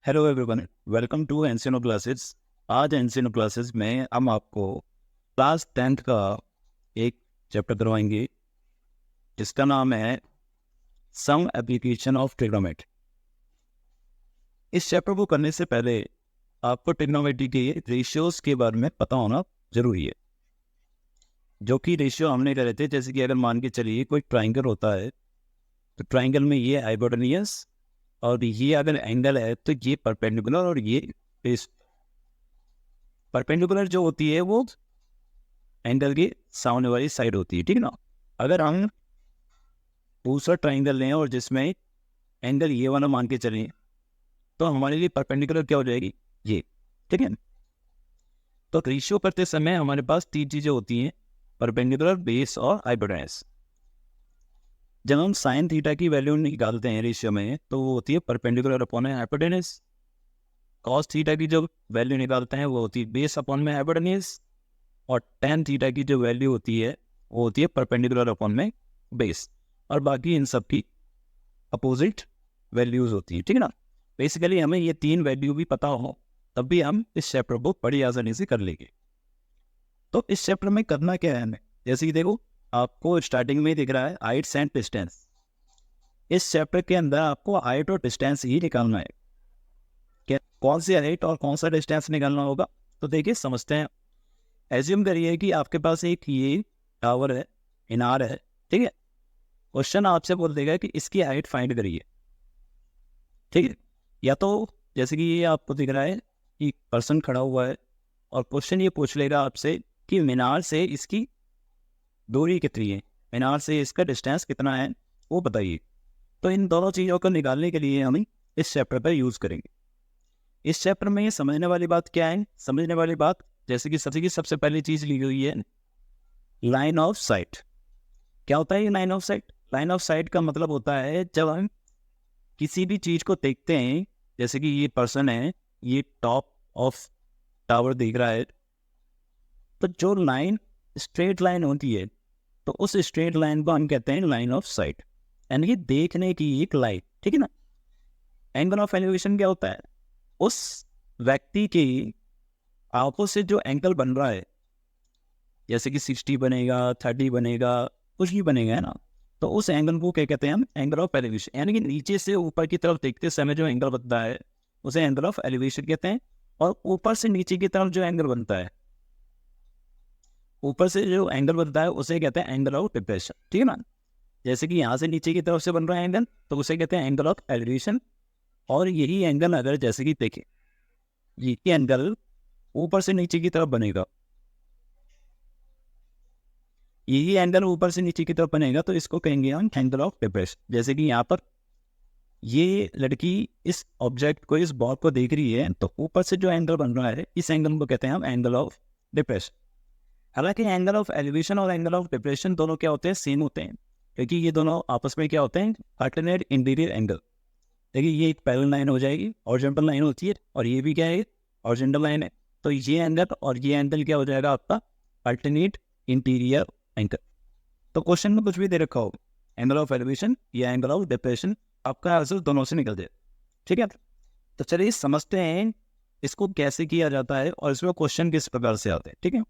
Hello everyone, welcome to एनसीनो classes. आज एनसीनो क्लासेस में हम आपको क्लास 10th का एक चैप्टर करवाएंगे जिसका नाम है सम एप्लीकेशन ऑफ ट्रिग्नोमेट्री। इस चैप्टर को करने से पहले आपको ट्रिग्नोमेट्री के रेशियोज के बारे में पता होना जरूरी है। जो कि रेशियो हमने करे थे, जैसे कि अगर मान के चलिए कोई ट्राइंगल होता है तो ट्राइंगल में ये हाइपोटेन्यूज और ये अगर एंगल है तो ये परपेंडिकुलर और ये बेस। परपेंडिकुलर जो होती है वो एंगल की सामने वाली साइड होती है, ठीक है ना। अगर हम दूसरा ट्राइंगल लें और जिसमें एंगल ये वाला मान के चलें तो हमारे लिए परपेंडिकुलर क्या हो जाएगी, ये, ठीक है। तो रेशियो करते समय हमारे पास तीन चीजें होती हैं, परपेंडिकुलर, बेस और हाइपोटेन्यूज। जब हम साइन थीटा की वैल्यू निकालते हैं रेशियो में तो वो होती है perpendicular upon hypotenuse. Cos theta की जो वैल्यू निकालते हैं वो होती है बेस अपॉन में हाइपोटेन्यूज। और tan थीटा की जो वैल्यू होती है वो होती है परपेंडिकुलर अपॉन में बेस। और बाकी इन सब की अपोजिट वैल्यूज होती है, ठीक है ना। बेसिकली हमें ये तीन वैल्यू भी पता हो तब भी हम इस चैप्टर को बड़ी आसानी से कर लेंगे। तो इस चैप्टर में करना क्या है हमें, जैसे कि देखो आपको स्टार्टिंग में दिख रहा है हाइट्स एंड डिस्टेंस। इस चैप्टर के अंदर आपको हाइट और डिस्टेंस ही निकालना है। क्या कौन सी हाइट और कौन सा डिस्टेंस निकालना होगा, तो देखिए समझते हैं। एज्यूम करिए कि आपके पास एक ये टावर है, इनार है, ठीक है। क्वेश्चन आपसे बोल देगा कि इसकी हाइट फाइंड करिए, ठीक है। या तो जैसे कि ये आपको दिख रहा है कि पर्सन खड़ा हुआ है और क्वेश्चन ये पूछ लेगा आपसे कि मीनार से इसकी दूरी कितनी है, मीनार से इसका डिस्टेंस कितना है, वो बताइए। तो इन दोनों चीज़ों को निकालने के लिए हम इस चैप्टर पर यूज़ करेंगे। इस चैप्टर में ये समझने वाली बात क्या है, समझने वाली बात जैसे कि सबसे पहली चीज़ ली हुई है लाइन ऑफ साइट। क्या होता है ये line of site? Line of site का मतलब होता है जब हम किसी भी चीज को देखते हैं, जैसे कि ये पर्सन है, ये टॉप ऑफ टावर देख रहा है, तो जो लाइन स्ट्रेट लाइन होती है तो उस स्ट्रेट लाइन को हम कहते हैं लाइन ऑफ साइट, यानी कि देखने की एक लाइन, ठीक है ना। एंगल ऑफ एलिवेशन क्या होता है? उस व्यक्ति की आंखों से जो एंगल बन रहा है, जैसे कि 60 बनेगा, 30 बनेगा, कुछ भी बनेगा, है ना। तो उस एंगल को क्या कहते हैं हम? Angle of elevation. यानी कि नीचे से ऊपर की तरफ देखते समय जो एंगल बनता है उसे एंगल ऑफ एलिवेशन कहते हैं। और ऊपर से नीचे की तरफ जो एंगल बनता है, ऊपर से जो एंगल बनता है उसे कहते हैं एंगल ऑफ डिप्रेशन, ठीक है ना। जैसे कि यहाँ से नीचे की तरफ से बन रहा है एंगल तो उसे कहते हैं एंगल ऑफ एलिवेशन। और यही एंगल अगर जैसे कि देखें, ये एंगल ऊपर से नीचे की तरफ बनेगा, यही एंगल ऊपर से नीचे की तरफ बनेगा तो इसको कहेंगे हम एंगल ऑफ डिप्रेशन। जैसे कि यहाँ पर ये लड़की इस ऑब्जेक्ट को, इस बॉल को देख रही है तो ऊपर से जो एंगल बन रहा है इस एंगल को कहते हैं हम एंगल ऑफ डिप्रेशन। हालांकि एंगल ऑफ एलिवेशन और एंगल ऑफ डिप्रेशन दोनों क्या होते हैं? सेम होते हैं, क्योंकि ये दोनों आपस में क्या होते हैं? Alternate interior angle. देखिए ये एक पैरेलल लाइन हो जाएगी, हॉरिजॉन्टल लाइन होती है, और ये भी क्या है? हॉरिजॉन्टल लाइन है। तो ये एंगल और ये एंगल क्या हो जाएगा आपका? Alternate interior angle. तो क्वेश्चन में कुछ भी दे रखा हो, एंगल ऑफ एलिवेशन या एंगल ऑफ डिप्रेशन, आपका आंसर दोनों से निकल जाए, ठीक है। तो चलिए समझते हैं इसको कैसे किया जाता है और इसमें क्वेश्चन किस प्रकार से आते हैं, ठीक है।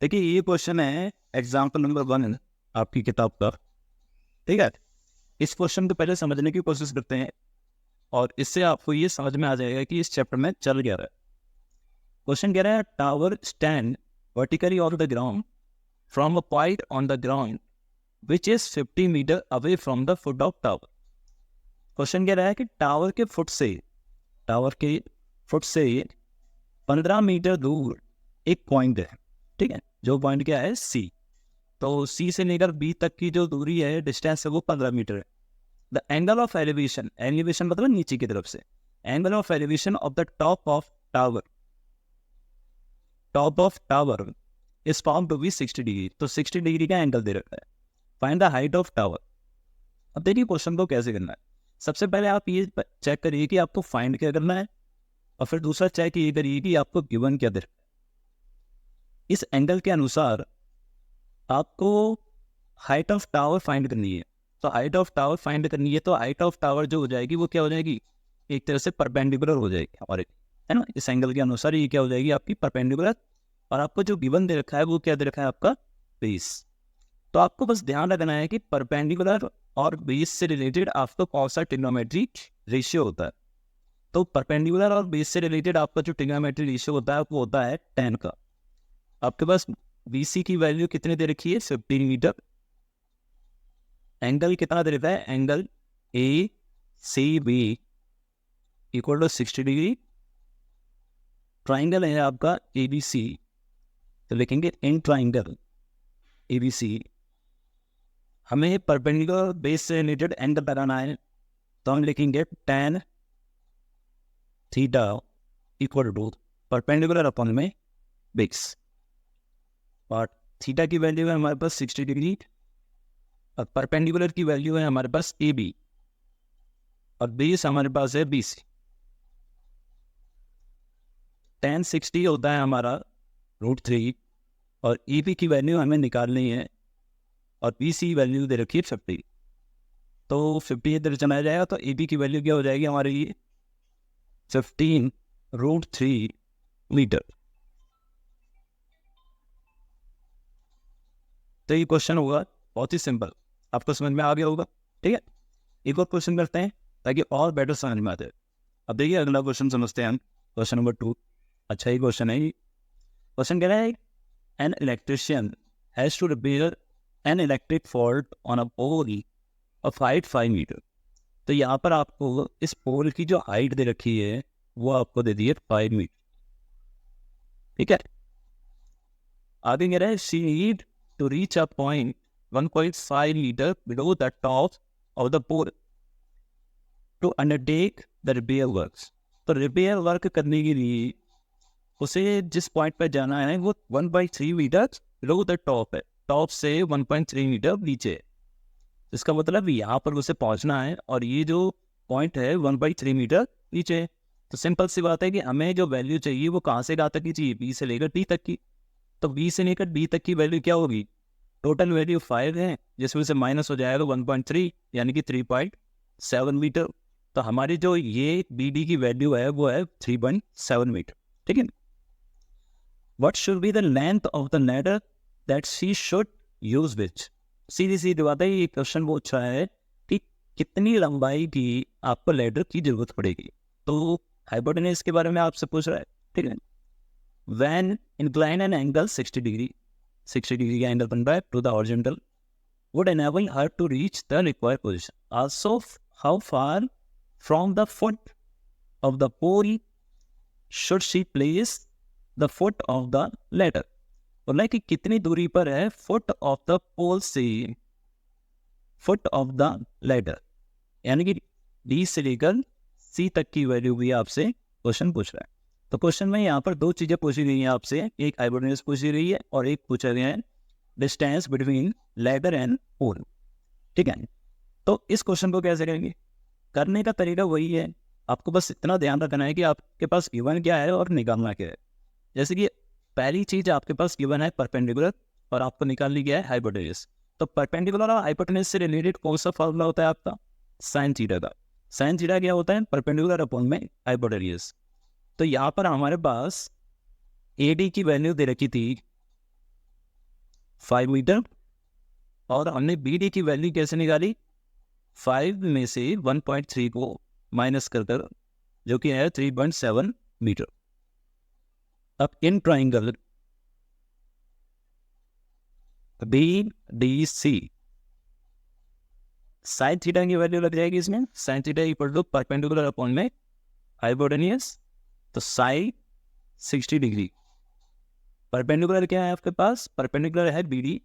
देखिए ये क्वेश्चन है एग्जाम्पल नंबर 1 आपकी किताब का, ठीक है। इस क्वेश्चन को पहले समझने की कोशिश करते हैं और इससे आपको ये समझ में आ जाएगा कि इस चैप्टर में चल क्या रहा है। क्वेश्चन कह रहा है tower stand vertically on the ground from a point on the ground which is 50 metre away from the foot of tower. Question कह रहा है कि टावर के फुट से 15 मीटर दूर एक पॉइंट है, ठीक है। जो पॉइंट क्या है? सी। तो सी से लेकर बी तक की जो दूरी है, डिस्टेंस है, वो 15 मीटर है। The angle of elevation, elevation मतलब नीचे की तरफ से, angle of elevation of the top of tower is found to be 60 degree. तो 60 डिग्री का एंगल दे रखा है। Find the height of tower. अब देखिए क्वेश्चन को कैसे करना है। सबसे पहले आप ये चेक करिए कि आपको फाइंड क्या करना है, और फिर दूसरा चेक ये करिए कि आपको गिवन क्या दे रखा है। इस एंगल के अनुसार आपको हाइट ऑफ टावर फाइंड करनी है। तो हाइट ऑफ टावर फाइंड करनी है तो हाइट ऑफ टावर जो हो जाएगी वो क्या हो जाएगी? एक तरह से परपेंडिकुलर हो जाएगी हमारे, है ना, इस एंगल के अनुसार ये क्या हो जाएगी आपकी परपेंडिकुलर। और आपको जो गिवन दे रखा है वो क्या दे रखा है आपका बेस। तो आपको बस ध्यान रखना है कि परपेंडिकुलर और बेस से रिलेटेड आपका कौन सा ट्रिग्नोमेट्री रेशियो होता है। तो परपेंडिकुलर और बेस से रिलेटेड आपका जो ट्रिग्नोमेट्री रेशियो होता है वो होता है 10 का। आपके पास BC की वैल्यू कितने दे रखी है 15 मीटर। एंगल कितना दे रखा है, angle ACB equal to 60 degree. Triangle है आपका ABC, तो लिखेंगे इन ट्राइंगल ABC हमें परपेंडिकुलर बेस से रिलेटेड एंगल बनाना है, तो हम लिखेंगे tan theta equal to perpendicular upon में बेस। और थीटा की वैल्यू है हमारे पास 60 डिग्री और परपेंडिकुलर की वैल्यू है हमारे पास AB और बेस हमारे पास है BC। tan 60 होता है हमारा √3 और AB की वैल्यू हमें निकालनी है और BC वैल्यू दे रखी है 50। तो 50 इधर चला जाएगा तो AB की वैल्यू क्या हो जाएगी हमारी 15√3 मीटर। तो ये क्वेश्चन होगा बहुत ही सिंपल, आपको समझ में आ गया होगा। ठीक है, एक और क्वेश्चन करते हैं ताकि और बेटर समझ में आते। अब देखिए अगला क्वेश्चन समझते हैं हम, क्वेश्चन नंबर 2। अच्छा ही क्वेश्चन है। क्वेश्चन कह रहा है an electrician has to repair an electric fault on a pole of height 5 metre. तो यहाँ पर आपको इस पोल की जो हाइट दे रखी है वो आपको दे दी है 5 मीटर। ठीक है, आगे कह रहा है she need to reach a point 1.5 metre below the top of the pole to undertake the repair works. तो रिपेयर वर्क करने के लिए उसे जिस पॉइंट पर जाना है वो 1.3 मीटर बिलो द टॉप है, टॉप से 1.3 मीटर नीचे है। इसका मतलब यहाँ पर उसे पहुँचना है और ये जो पॉइंट है 1/3 मीटर नीचे है। तो सिंपल सी बात है कि हमें जो वैल्यू चाहिए वो कहाँ से कहाँ तक की चाहिए, B से लेकर D तक की। तो B से लेकर D तक की वैल्यू क्या होगी, टोटल वैल्यू 5 है जिसमें से माइनस हो जाएगा 1.3 यानी कि 3.7 मीटर। तो हमारी जो ये BD की वैल्यू है वो है 3.7 मीटर। ठीक है, what should be the length of the ladder that she should use which. सीधी सीधी बात है, ये क्वेश्चन पूछा है कि कितनी लंबाई की आपको लैडर की जरूरत पड़ेगी। तो हाइपोटेनस के बारे में आपसे पूछ रहा है। ठीक है, when incline an angle 60 degree का एंगल बन रहा है to the horizontal would enable her to reach the required position. Also, how far from the foot of the pole should she place the foot of the ladder? बोला कि कितनी दूरी पर है फुट ऑफ द पोल से foot of the ladder, यानी कि D से लेकर C तक की वैल्यू भी आपसे क्वेश्चन पूछ रहा है। तो क्वेश्चन में यहाँ पर दो चीजें पूछी गई हैं आपसे, एक हाइपोटेनस पूछी गई है और एक पूछा गया है distance between ladder and pole. ठीक है, तो इस क्वेश्चन को कैसे करेंगे, करने का तरीका वही है, आपको बस इतना ध्यान रखना है कि आपके पास गिवन क्या है और निकालना क्या है। जैसे कि पहली चीज आपके पास गिवन है परपेंडिकुलर और आपको निकालनी क्या है हाइपोटेनस। तो परपेंडिकुलर और हाइपोटेनस से रिलेटेड कौन सा फॉर्मूला होता है आपका, साइन थीटा का। साइन थीटा क्या होता है, परपेंडिकुलर अपॉन में हाइपोटेनस। तो यहाँ पर हमारे पास AD की वैल्यू दे रखी थी 5 मीटर और हमने BD की वैल्यू कैसे निकाली, 5 में से 1.3 को माइनस कर जो कि है 3.7 मीटर। अब in triangle BDC sine theta की वैल्यू लग जाएगी इसमें, sine theta equal to perpendicular upon में हाइपोटेनियस। तो साइन 60 डिग्री, परपेंडिकुलर क्या है आपके पास, परपेंडिकुलर है BD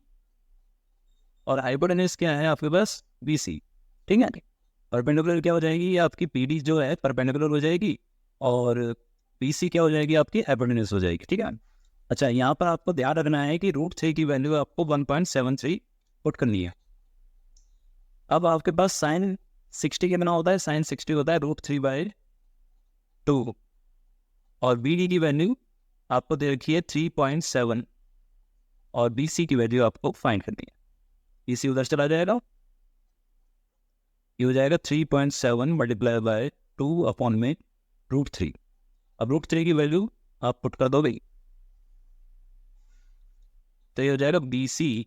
और हाइपोटेनस क्या है आपके पास BC। ठीक है, परपेंडिकुलर क्या हो जाएगी आपकी PD जो है परपेंडिकुलर हो जाएगी और BC क्या हो जाएगी आपकी हाइपोटेनस हो जाएगी। ठीक है, अच्छा यहाँ पर आपको ध्यान रखना है कि √3 की वैल्यू आपको 1.73 पुट करनी है। अब आपके पास साइन 60 कितना होता है, साइन 60 होता है √3/2 और BD की वैल्यू आपको दे रखी है 3.7 और BC की वैल्यू आपको फाइंड करनी है। BC उधर चला जाएगा, ये हो जाएगा 3.7 × 2 2/√3। अब √3 की वैल्यू आप पुट कर दो भाई, तो ये हो जाएगा BC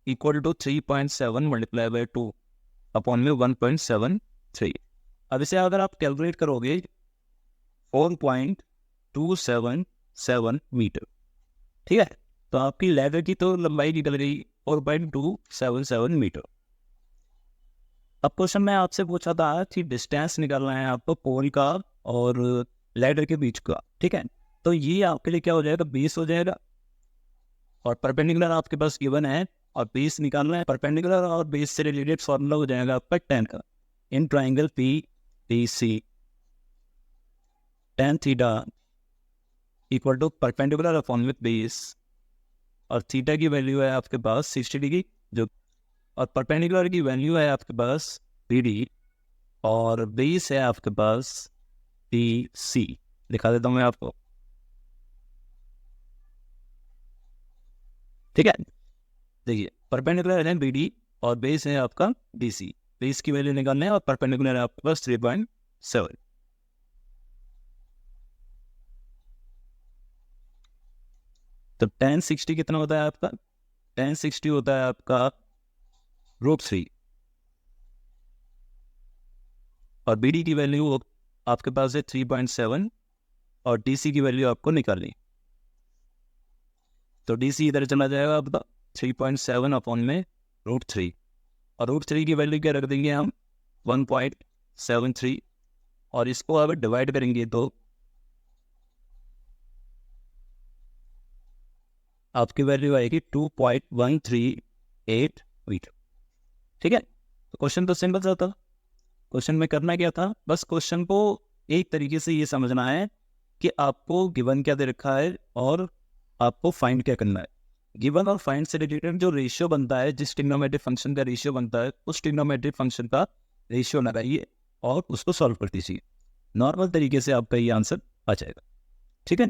equal to 3.7 multiply by 2/1.73। अब इसे अगर आप कैलकुलेट करोगे 4.277 मीटर, ठीक है, तो आपकी लैडर की तो लंबाई निकल गई 4.277 मीटर। अब क्वेश्चन में आपसे पूछा था कि डिस्टेंस निकालना है आपको पोल का और लैडर के बीच का, ठीक है, तो ये आपके लिए क्या हो जाएगा, बेस हो जाएगा, और परपेंडिकुलर आपके पास गिवन है और बेस निकालना है। परपेंडिकुलर और बेस से रिलेटेड फॉर्मूला हो जाएगा आपका tan का, in triangle PDC tan theta equal to perpendicular upon with base, और थीटा की वैल्यू है आपके पास 60 डिग्री जो, और परपेंडिकुलर की वैल्यू है आपके पास BD, और बेस है आपके पास BC। दिखा देता हूँ मैं आपको, ठीक है, देखिए परपेंडिकुलर है BD और बेस है आपका BC। बेस की वैल्यू निकालना है और परपेंडिकुलर है आपके पास 3.7। तो tan 60 कितना होता है आपका, tan 60 होता है आपका √3, और BD की वैल्यू आपके पास है 3.7, और DC की वैल्यू आपको निकालनी, तो DC इधर चला जाएगा आपका 3.7/√3, और √3 की वैल्यू क्या रख देंगे हम 1.73, और इसको अगर डिवाइड करेंगे तो आपकी वैल्यू आएगी 2.138 मीटर, ठीक है। तो क्वेश्चन तो सिंपल सा था। क्वेश्चन में करना क्या था, बस क्वेश्चन को एक तरीके से ये समझना है कि आपको गिवन क्या दे रखा है और आपको फाइंड क्या करना है। गिवन और फाइंड से रिलेटेड जो रेशियो बनता है, जिस ट्रिग्नोमेट्रिक फंक्शन का रेशियो बनता है, उस ट्रिग्नोमेट्रिक फंक्शन का रेशियो लगाइए और उसको सॉल्व कर दीजिए। नॉर्मल तरीके से आपका ये आंसर आ जाएगा, ठीक है।